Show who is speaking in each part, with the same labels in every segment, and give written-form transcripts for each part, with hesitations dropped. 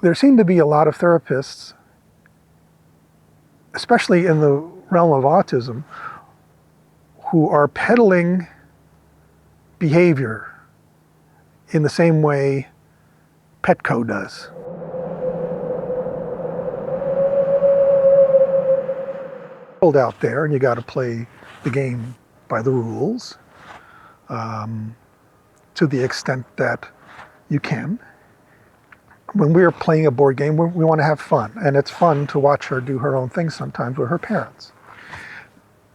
Speaker 1: there seem to be a lot of therapists, especially in the realm of autism, who are peddling behavior in the same way Petco does. Out there, and you got to play the game by the rules to the extent that you can. When we're playing a board game, we want to have fun, and it's fun to watch her do her own thing sometimes with her parents.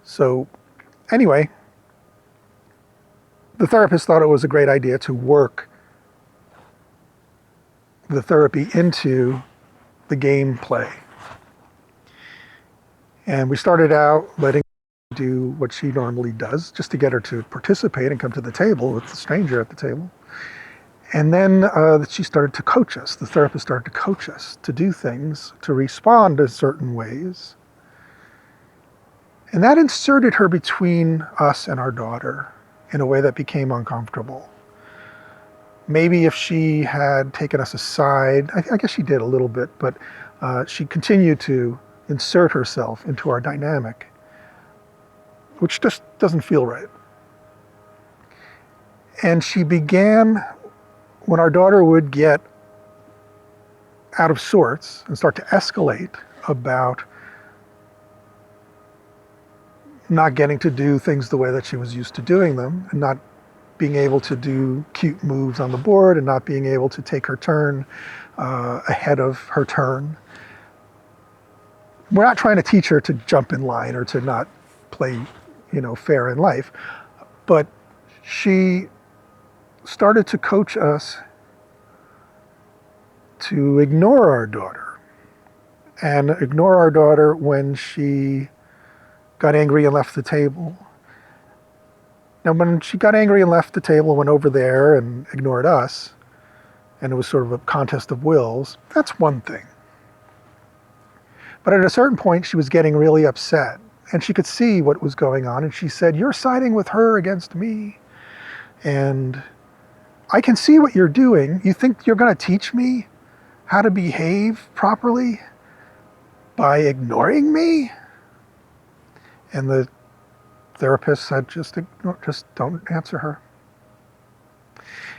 Speaker 1: So anyway, the therapist thought it was a great idea to work the therapy into the gameplay. And we started out letting her do what she normally does, just to get her to participate and come to the table with the stranger at the table. And then she started to coach us. The therapist started to coach us to do things, to respond in certain ways. And that inserted her between us and our daughter in a way that became uncomfortable. Maybe if she had taken us aside, I guess she did a little bit, but she continued to insert herself into our dynamic, which just doesn't feel right. And she began, when our daughter would get out of sorts and start to escalate about not getting to do things the way that she was used to doing them, and not being able to do cute moves on the board, and not being able to take her turn ahead of her turn. We're not trying to teach her to jump in line or to not play, fair in life, but she started to coach us to ignore our daughter, and ignore our daughter when she got angry and left the table. Now, when she got angry and left the table and went over there and ignored us, and it was sort of a contest of wills, that's one thing. But at a certain point, she was getting really upset, and she could see what was going on, and she said, "You're siding with her against me, and I can see what you're doing. You think you're going to teach me how to behave properly by ignoring me?" And the therapist said, just don't answer her.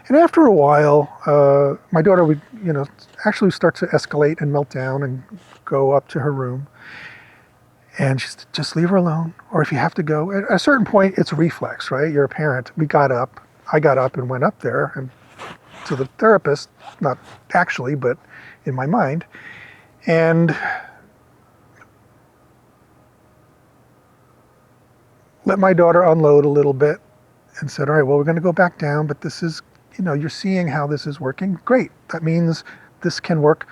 Speaker 1: And after a while, my daughter would, actually start to escalate and melt down and go up to her room. And she said, "Just leave her alone. Or if you have to go." At a certain point, it's reflex, right? You're a parent. I got up and went up there and to the therapist, not actually, but in my mind, and let my daughter unload a little bit and said, "All right, well, we're going to go back down, but this is, you're seeing how this is working. Great. That means this can work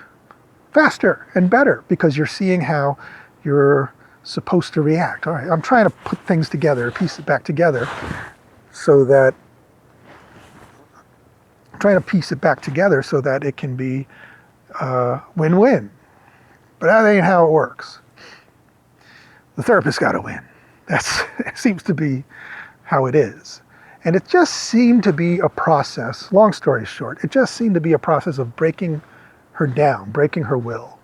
Speaker 1: faster and better because you're seeing how you're supposed to react. All right, I'm trying to put things together, piece it back together so that it can be win-win. But that ain't how it works. The therapist got to win. That seems to be how it is. And it just seemed to be a process, long story short, it just seemed to be a process of breaking her down, breaking her will.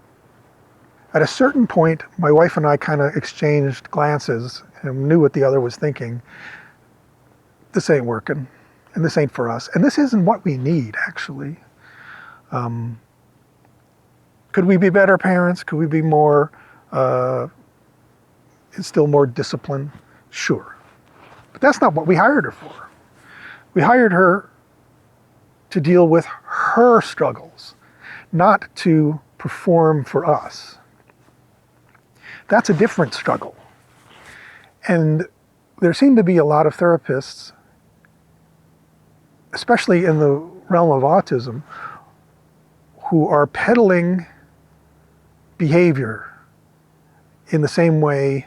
Speaker 1: At a certain point, my wife and I kind of exchanged glances and knew what the other was thinking. This ain't working, and this ain't for us, and this isn't what we need, actually. Could we be better parents? Could we be more, instill more discipline? Sure. But that's not what we hired her for. We hired her to deal with her struggles, not to perform for us. That's a different struggle. And there seem to be a lot of therapists, especially in the realm of autism, who are peddling behavior in the same way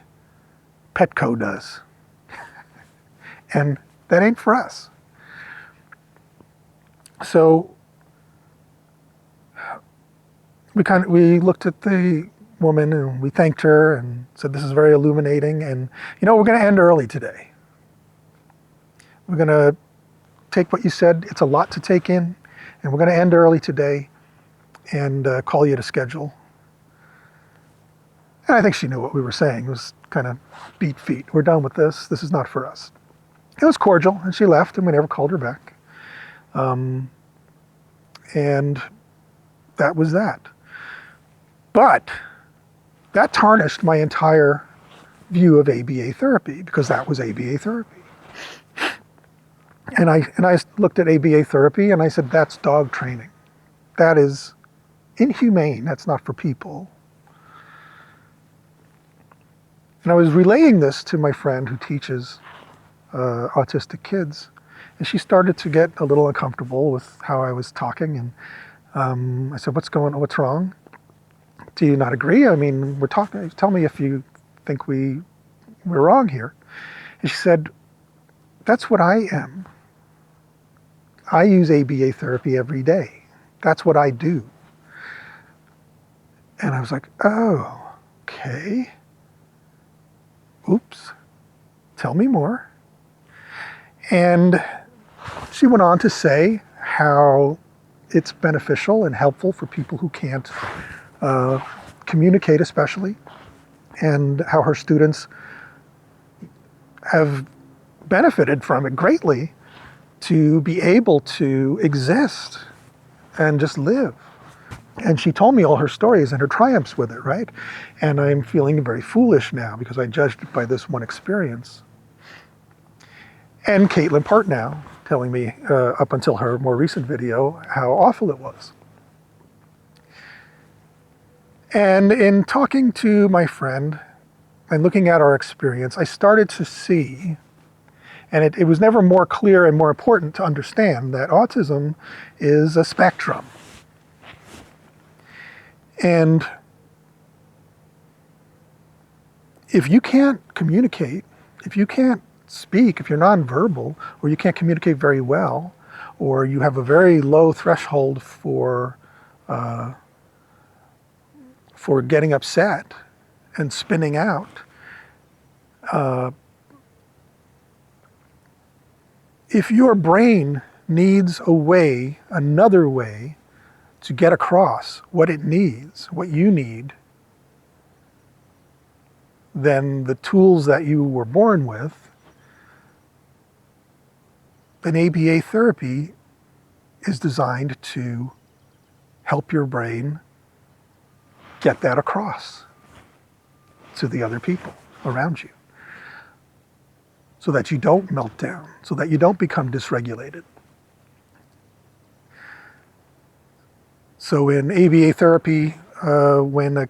Speaker 1: Petco does. And that ain't for us. So we looked at the woman and we thanked her and said, "This is very illuminating, and we're going to end early today. We're going to take what you said, it's a lot to take in, and we're going to end early today. and call you to schedule. And I think she knew what we were saying. It was kind of beat feet. We're done with this. This is not for us. It was cordial, and she left, and we never called her back. And that was that. But that tarnished my entire view of ABA therapy, because that was ABA therapy. And I looked at ABA therapy and I said, that's dog training. That is inhumane. That's not for people. And I was relaying this to my friend who teaches autistic kids, and she started to get a little uncomfortable with how I was talking. And I said, what's wrong? Do you not agree? I mean, we're talking, tell me if you think we're wrong here. And she said, that's what I am. I use ABA therapy every day. That's what I do. And I was like, oh, okay. Oops. Tell me more. And she went on to say how it's beneficial and helpful for people who can't communicate, especially, and how her students have benefited from it greatly to be able to exist and just live. And she told me all her stories and her triumphs with it, right? And I'm feeling very foolish now because I judged it by this one experience. And Kaelynn Partlow telling me, up until her more recent video, how awful it was. And in talking to my friend and looking at our experience, I started to see, and it was never more clear and more important to understand, that autism is a spectrum. And if you can't communicate, if you can't speak, if you're nonverbal, or you can't communicate very well, or you have a very low threshold for getting upset and spinning out, if your brain needs a way, another way, to get across what it needs, what you need, then the tools that you were born with, then ABA therapy is designed to help your brain get that across to the other people around you, so that you don't melt down, so that you don't become dysregulated. So in ABA therapy, and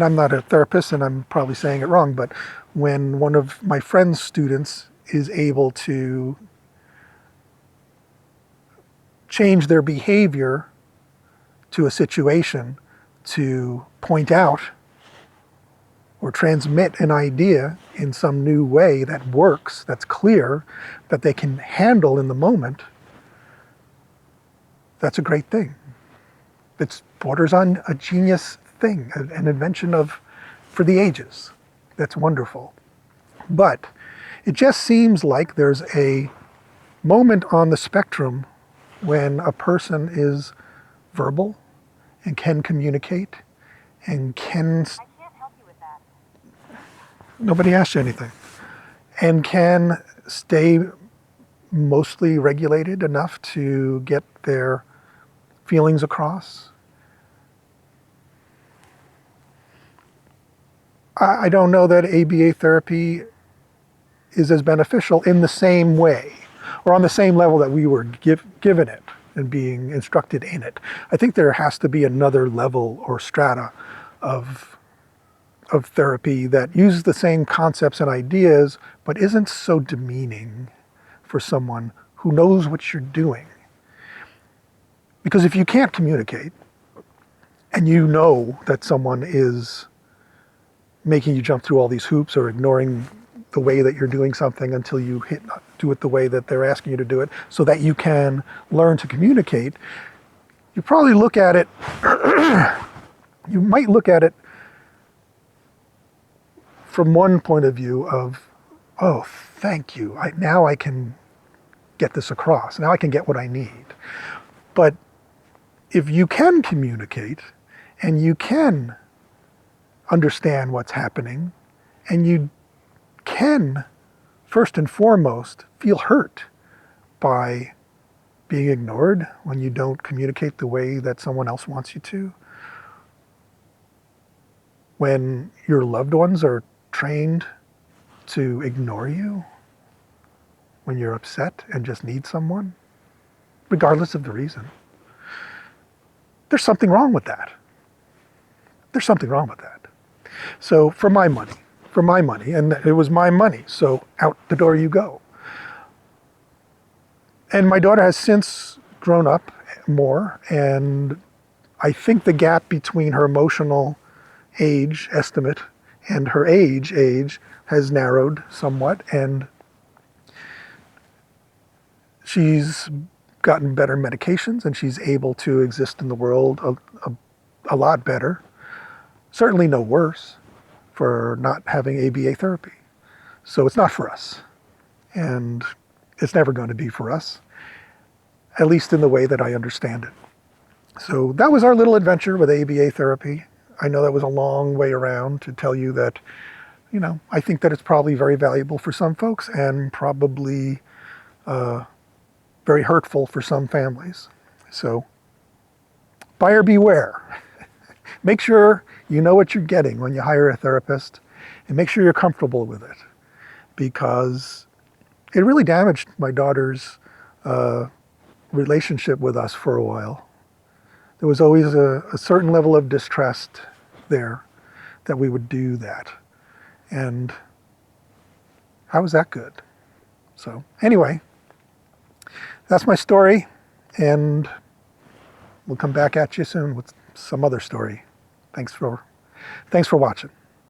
Speaker 1: I'm not a therapist and I'm probably saying it wrong, but when one of my friend's students is able to change their behavior to a situation to point out or transmit an idea in some new way that works, that's clear, that they can handle in the moment, that's a great thing. It borders on a genius thing, an invention for the ages. That's wonderful. But it just seems like there's a moment on the spectrum when a person is verbal and can communicate and can... I can't help you with that. Nobody asked you anything. And can stay mostly regulated enough to get their feelings across. I don't know that ABA therapy is as beneficial in the same way or on the same level that we were given it and being instructed in it. I think there has to be another level or strata of therapy that uses the same concepts and ideas, but isn't so demeaning for someone who knows what you're doing. Because if you can't communicate and you know that someone is making you jump through all these hoops or ignoring the way that you're doing something until you do it the way that they're asking you to do it so that you can learn to communicate, you probably look at it, you might look at it from one point of view of, oh, thank you, now I can get this across, now I can get what I need. But if you can communicate and you can understand what's happening and you can, first and foremost, feel hurt by being ignored when you don't communicate the way that someone else wants you to, when your loved ones are trained to ignore you, when you're upset and just need someone, regardless of the reason. There's something wrong with that. There's something wrong with that. So for my money, and it was my money, so out the door you go. And my daughter has since grown up more, and I think the gap between her emotional age estimate and her age has narrowed somewhat, and she's gotten better medications and she's able to exist in the world a lot better. Certainly no worse for not having ABA therapy. So it's not for us. And it's never going to be for us, at least in the way that I understand it. So that was our little adventure with ABA therapy. I know that was a long way around to tell you that, I think that it's probably very valuable for some folks and probably very hurtful for some families. So buyer beware. Make sure you know what you're getting when you hire a therapist, and make sure you're comfortable with it, because it really damaged my daughter's relationship with us for a while. There was always a certain level of distrust there that we would do that. And how was that good? So anyway, that's my story, and we'll come back at you soon with some other story. Thanks for watching.